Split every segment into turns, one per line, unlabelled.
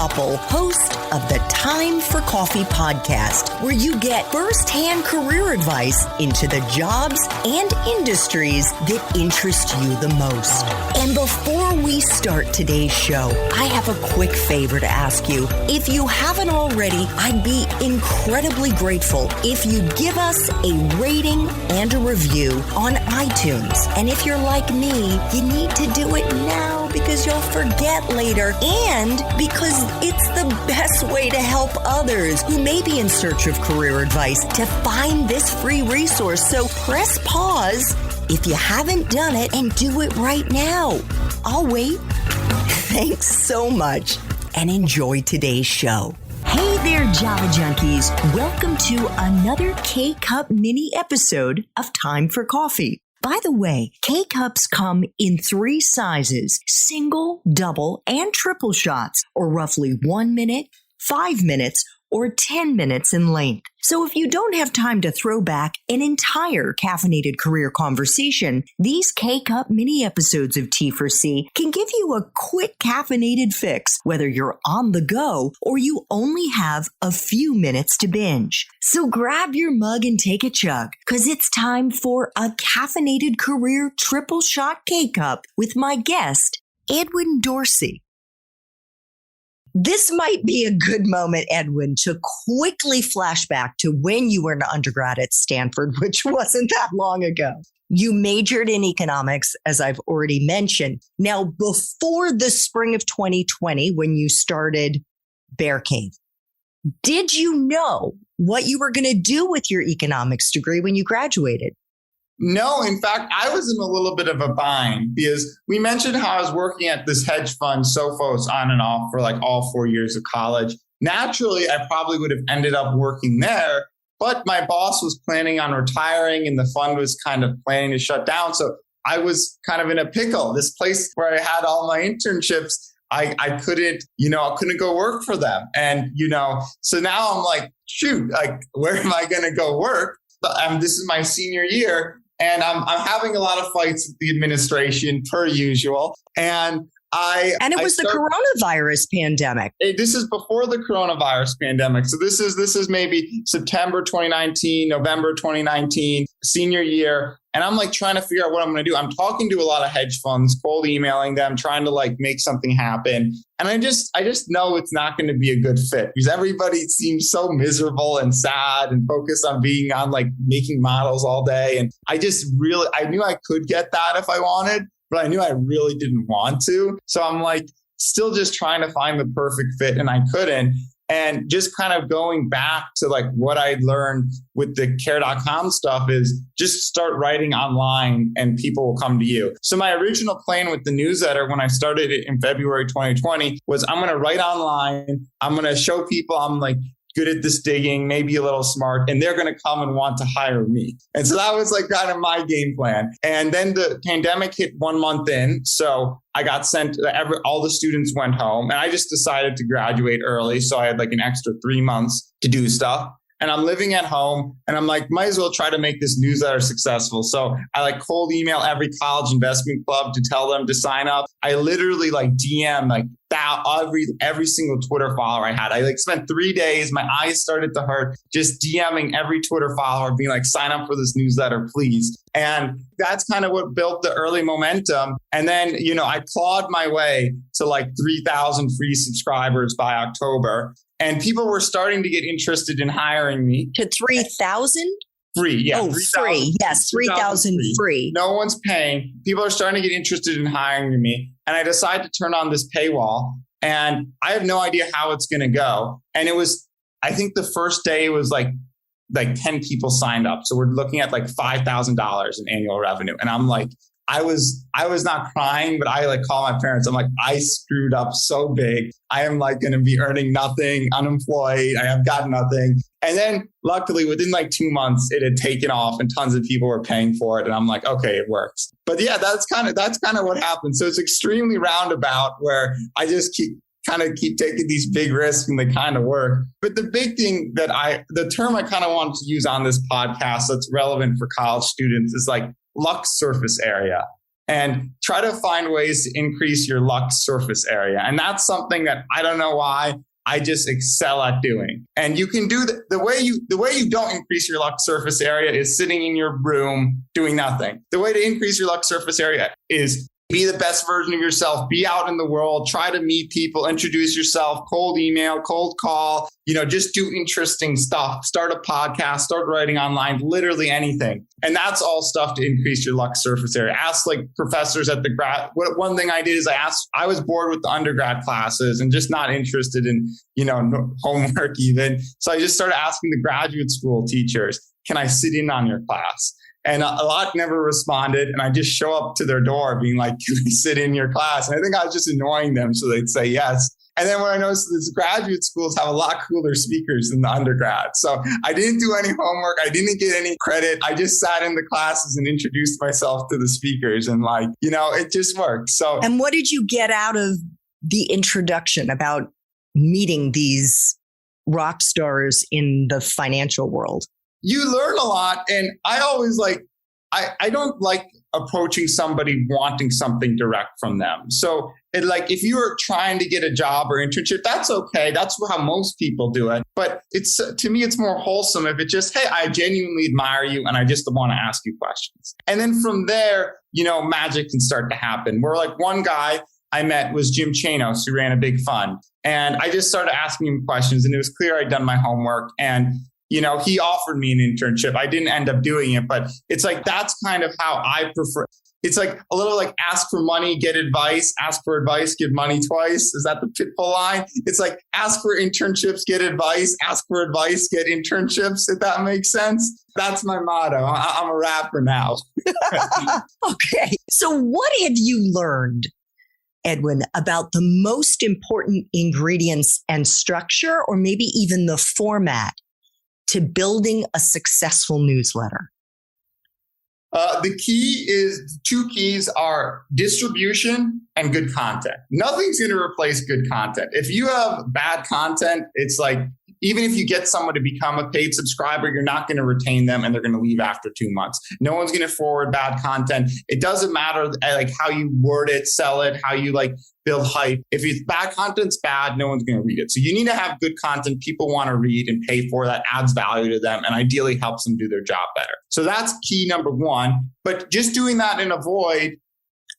Koppel, host of the Time for Coffee podcast, where you get firsthand career advice into the jobs and industries that interest you the most. And before we start today's show, I have a quick favor to ask you. If you haven't already, I'd be incredibly grateful if you give us a rating and a review on iTunes. And if you're like me, you need to do it now because you'll forget later and because it's the best way to help others who may be in search of career advice to find this free resource. So press pause if you haven't done it and do it right now. I'll wait. Thanks so much and enjoy today's show. Hey there, Java Junkies. Welcome to another K-Cup mini episode of Time for Coffee. By the way, K-Cups come in 3 sizes, single, double, and triple shots, or roughly 1 minute, 5 minutes, or 10 minutes in length. So if you don't have time to throw back an entire caffeinated career conversation, these K-Cup mini episodes of T4C can give you a quick caffeinated fix, whether you're on the go or you only have a few minutes to binge. So grab your mug and take a chug, because it's time for a caffeinated career triple shot K-Cup with my guest, Edwin Dorsey. This might be a good moment, Edwin, to quickly flash back to when you were an undergrad at Stanford, which wasn't that long ago. You majored in economics, as I've already mentioned. Now, before the spring of 2020, when you started Bear Cave, did you know what you were going to do with your economics degree when you graduated?
No, in fact, I was in a little bit of a bind because we mentioned how I was working at this hedge fund, Sophos, on and off for like all 4 years of college. Naturally, I probably would have ended up working there, but my boss was planning on retiring and the fund was kind of planning to shut down. So I was kind of in a pickle. This place where I had all my internships, I couldn't go work for them. And, so now I'm like, shoot, like, where am I going to go work? This is my senior year. And I'm having a lot of fights with the administration per usual. And it was the
coronavirus pandemic.
This is before the coronavirus pandemic. So this is maybe September 2019, November 2019, senior year. And I'm like trying to figure out what I'm going to do. I'm talking to a lot of hedge funds, cold emailing them, trying to like make something happen. And I just know it's not going to be a good fit because everybody seems so miserable and sad and focused on being on like making models all day. And I knew I could get that if I wanted, but I knew I really didn't want to. So I'm like still just trying to find the perfect fit and I couldn't. And just kind of going back to like what I learned with the care.com stuff is just start writing online and people will come to you. So my original plan with the newsletter when I started it in February 2020 was I'm going to write online. I'm going to show people I'm like good at this digging, maybe a little smart, and they're going to come and want to hire me. And so that was like kind of my game plan. And then the pandemic hit 1 month in. So I got sent, all the students went home and I just decided to graduate early. So I had like an extra 3 months to do stuff. And I'm living at home and I'm like, might as well try to make this newsletter successful. So I like cold email every college investment club to tell them to sign up. I literally like DM like every single Twitter follower I had. I like spent 3 days. My eyes started to hurt just DMing every Twitter follower being like, sign up for this newsletter, please. And that's kind of what built the early momentum. And then, I clawed my way to like 3,000 free subscribers by October. And people were starting to get interested in hiring me.
To 3,000?
Free, yeah.
Oh, free. Yes, 3,000 free.
No one's paying. People are starting to get interested in hiring me. And I decided to turn on this paywall. And I have no idea how it's going to go. And it was, I think the first day it was like 10 people signed up. So we're looking at like $5,000 in annual revenue. And I'm like, I was not crying, but I like call my parents. I'm like, I screwed up so big. I am like going to be earning nothing, unemployed. I have got nothing. And then luckily within like 2 months, it had taken off and tons of people were paying for it. And I'm like, okay, it works. But yeah, that's kind of what happened. So it's extremely roundabout where I just keep taking these big risks and they kind of work. But the big thing the term I kind of wanted to use on this podcast that's relevant for college students is like Lux surface area. and try to find ways to increase your luck surface area. And that's something that I don't know why I just excel at doing. And you can do the way you don't increase your luck surface area is sitting in your room doing nothing. The way to increase your luck surface area is be the best version of yourself, be out in the world, try to meet people, introduce yourself, cold email, cold call, just do interesting stuff, start a podcast, start writing online, literally anything. And that's all stuff to increase your luck surface area. Ask like professors at the grad. One thing I did is I was bored with the undergrad classes and just not interested in, homework even. So I just started asking the graduate school teachers, can I sit in on your class? And a lot never responded. And I just show up to their door being like, can we sit in your class? And I think I was just annoying them. So they'd say yes. And then when I noticed these graduate schools have a lot cooler speakers than the undergrad. So I didn't do any homework. I didn't get any credit. I just sat in the classes and introduced myself to the speakers. And it just worked. So,
and what did you get out of the introduction about meeting these rock stars in the financial world?
You learn a lot. And I always I don't like approaching somebody wanting something direct from them. So if you are trying to get a job or internship, that's okay. That's how most people do it. But to me, it's more wholesome if it's just, hey, I genuinely admire you and I just want to ask you questions. And then from there, magic can start to happen. Where one guy I met was Jim Chanos, who ran a big fund. And I just started asking him questions and it was clear I'd done my homework. And he offered me an internship. I didn't end up doing it, but it's that's kind of how I prefer. It's a little ask for money, get advice, ask for advice, give money twice. Is that the Pitbull line? It's ask for internships, get advice, ask for advice, get internships, if that makes sense. That's my motto. I'm a rapper now.
Okay. So what have you learned, Edwin, about the most important ingredients and structure, or maybe even the format to building a successful newsletter?
The two keys are distribution and good content. Nothing's going to replace good content. If you have bad content, it's even if you get someone to become a paid subscriber, you're not going to retain them and they're going to leave after 2 months. No one's going to forward bad content. It doesn't matter how you word it, sell it, how you build hype. If it's bad content's bad, no one's going to read it. So you need to have good content people want to read and pay for, that adds value to them and ideally helps them do their job better. So that's key number one. But just doing that in a void,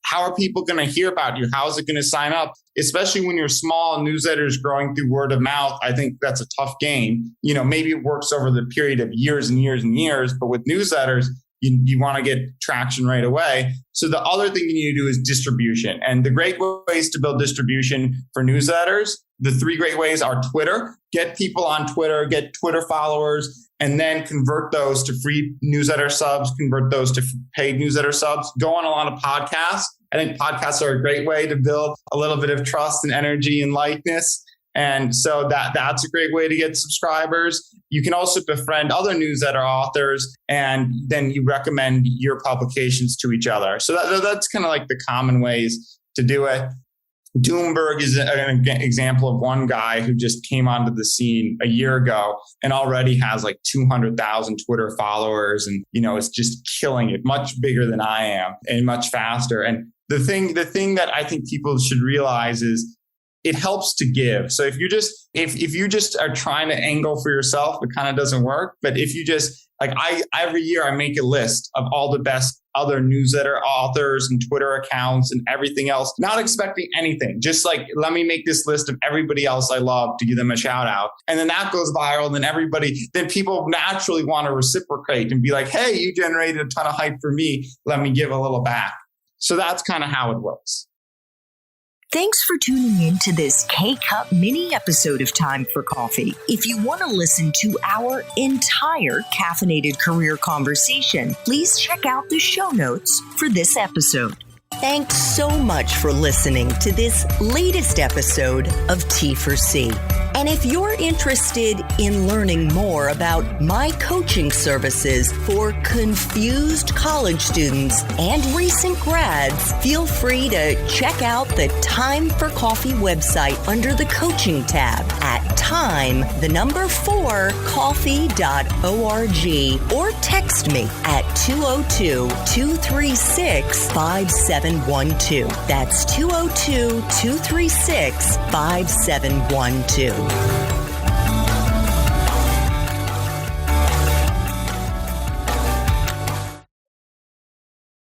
how are people going to hear about you? How is it going to sign up? Especially when you're small, newsletters growing through word of mouth. I think that's a tough game. Maybe it works over the period of years and years and years, but with newsletters, you want to get traction right away. So the other thing you need to do is distribution. And the great ways to build distribution for newsletters, the 3 great ways are Twitter. Get people on Twitter, get Twitter followers, and then convert those to free newsletter subs, convert those to paid newsletter subs. Go on a lot of podcasts. I think podcasts are a great way to build a little bit of trust and energy and likeness. And so that's a great way to get subscribers. You can also befriend other newsletter authors, and then you recommend your publications to each other. So that's kind of the common ways to do it. Doomberg is an example of one guy who just came onto the scene a year ago and already has 200,000 Twitter followers and, is just killing it, much bigger than I am and much faster. And the thing that I think people should realize is it helps to give. So if you just are trying to angle for yourself, it kind of doesn't work. But if you just every year I make a list of all the best other newsletter authors and Twitter accounts and everything else, not expecting anything. Just let me make this list of everybody else I love to give them a shout out. And then that goes viral. And then people naturally want to reciprocate and be like, hey, you generated a ton of hype for me. Let me give a little back. So that's kind of how it works.
Thanks for tuning in to this K-Cup mini episode of Time for Coffee. If you want to listen to our entire caffeinated career conversation, please check out the show notes for this episode. Thanks so much for listening to this latest episode of T4C. And if you're interested in learning more about my coaching services for confused college students and recent grads, feel free to check out the Time for Coffee website under the coaching tab at time, the number 4, coffee.org, or text me at 202-236-5712. That's 202-236-5712.